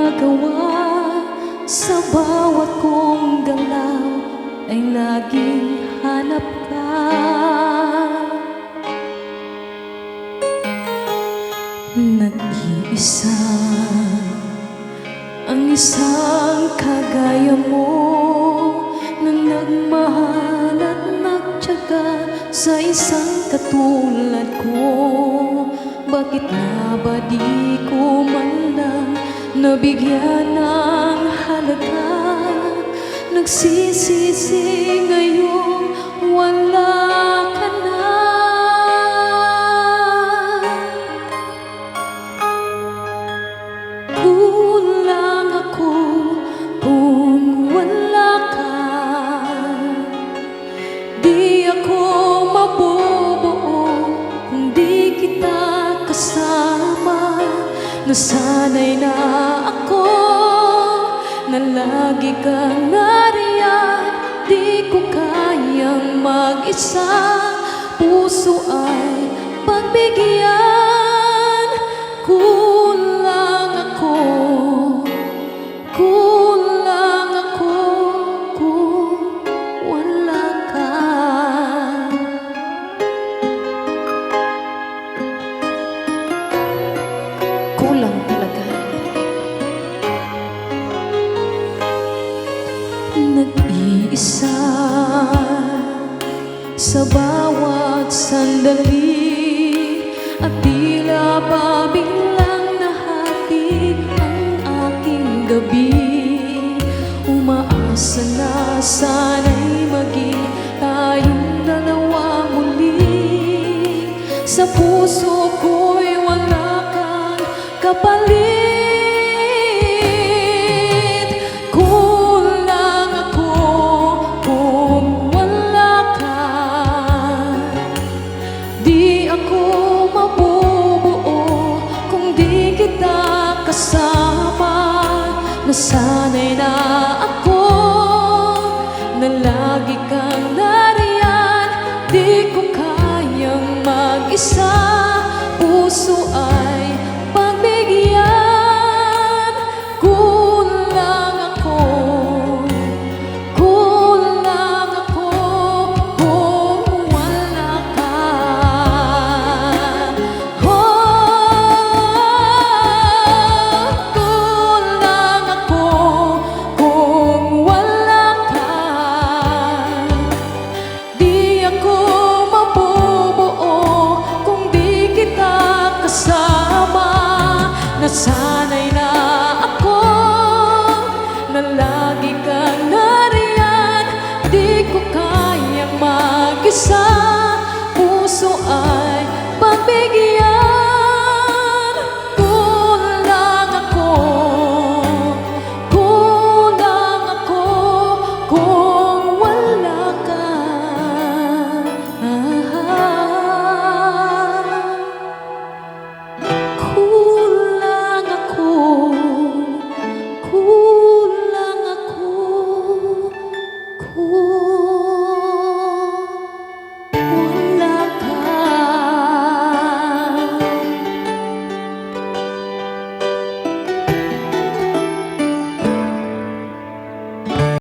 ginagawa sa bawat kong galaw ay laging hanap ka. Nag-iisa ang isang kagaya mo na nagmahal at nagtiyaga sa isang katulad ko. Bakit nga ba di ko man lang nabigyan ng halaga? Nagsisisi ngayong wala ka na. Kulang ako kung wala ka. Di ako mabubuo kung di kita kasama. Nasanay na ako na lagi kang nariyan. Di ko kayang mag-isa, puso ay pagbigyan. Kulang ako kung wala ka. Kulang talaga. Nag-iisa sa bawat sandali at tila ba biglang nahati ang aking gabi. Umaasa na sana'y maging tayong dalawa muli. Sa puso ko'y wala kang kapalit. Kulang ako kung wala ka. Di ako mabubuo kung di kita kasama. Nasanay na